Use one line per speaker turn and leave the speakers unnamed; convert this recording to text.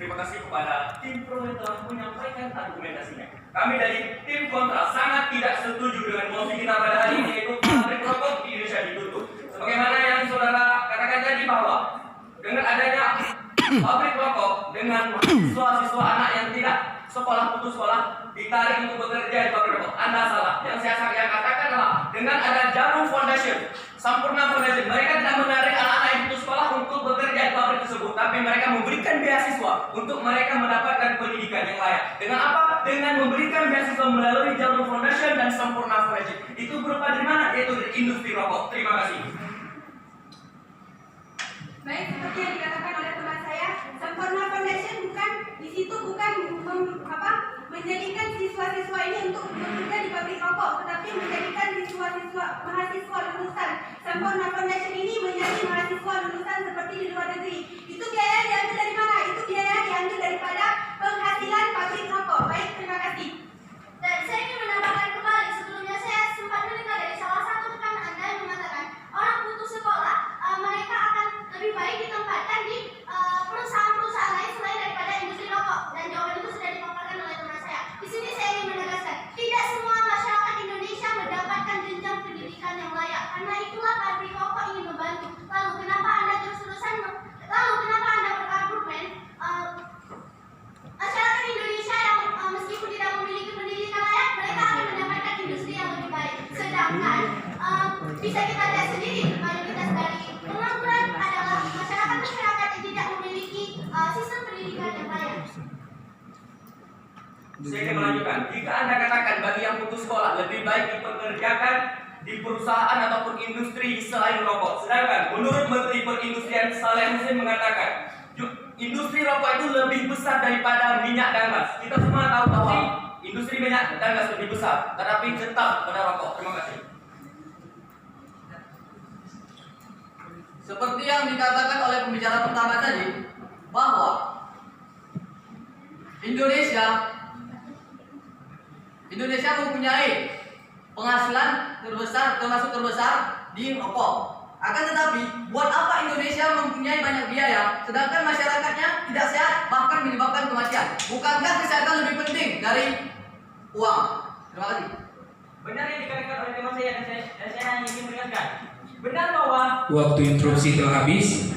Terima kasih kepada tim pro yang telah menyampaikan argumentasinya. Kami dari tim kontra sangat tidak setuju dengan mosi kita pada hari ini, yaitu pabrik rokok di Indonesia ditutup. Sebagaimana yang saudara katakan tadi bahwa dengan adanya pabrik rokok dengan siswa-siswa anak yang tidak sekolah putus sekolah ditarik untuk bekerja di pabrik rokok, Anda salah. Yang saya katakan adalah dengan ada Jarum Foundation, Sampurna Foundation, mereka tidak menarik anak-anak yang putus sekolah untuk bekerja di pabrik tersebut, tapi mereka memberikan beasiswa untuk mereka mendapatkan pendidikan yang layak. Dengan apa? Dengan memberikan beasiswa melalui Jarum Foundation dan Sampurna Foundation. Itu berupa dari mana? Yaitu dari industri rokok. Terima kasih.
Baik, seperti yang dikatakan oleh teman saya, Sampurna Foundation bukan menjadikan siswa-siswa ini untuk bekerja di pabrik rokok, tetapi menjadikan mahasiswa lulusan Sampurna Foundation ini menjadi mahasiswa lulusan seperti di luar negeri. Itu biaya diambil dari mana? Itu biaya diambil daripada penghasilan pabrik rokok. Baik, terima kasih.
Dan saya ingin menambahkan kembali, sebelumnya saya sempat mendengar dari salah satu rekan Anda yang mengatakan orang putus sekolah mereka akan lebih baik ditempatkan di perusahaan-perusahaan lain selain daripada industri rokok, dan jawaban itu sudah dipaparkan oleh teman saya. Di sini saya ingin menegaskan, tidak semua masyarakat Indonesia mendapatkan jenjang pendidikan yang layak. Karena itulah pabrik rokok ingin membantu. Lalu kenapa Anda berargumen masyarakat Indonesia yang meskipun tidak memiliki pendidikan layak, mereka akan mendapatkan industri yang lebih baik. Sedangkan bisa kita lihat sendiri, mayoritas dari pengangguran adalah masyarakat yang tidak memiliki sistem pendidikan yang layak.
Saya akan melanjutkan. Jika Anda katakan bagi yang putus sekolah lebih baik dipekerjakan di perusahaan ataupun industri selain rokok, sedangkan menurut Menteri Perindustrian Saleh Husin mengatakan industri rokok itu lebih besar daripada minyak dan gas. Kita semua tahu bahwa industri minyak dan gas lebih besar, tetapi tetap pada rokok. Terima kasih.
Seperti yang dikatakan oleh pembicara pertama tadi, bahwa Indonesia mempunyai penghasilan termasuk terbesar di rokok. Akan tetapi, buat apa Indonesia mempunyai banyak biaya, sedangkan masyarakatnya tidak sehat, bahkan menyebabkan kematian? Bukankah kesehatan lebih penting dari uang? Terima kasih.
Benar yang dikatakan oleh teman saya, dan saya hanya ingin menegaskan, benar bahwa
waktu instruksi telah habis.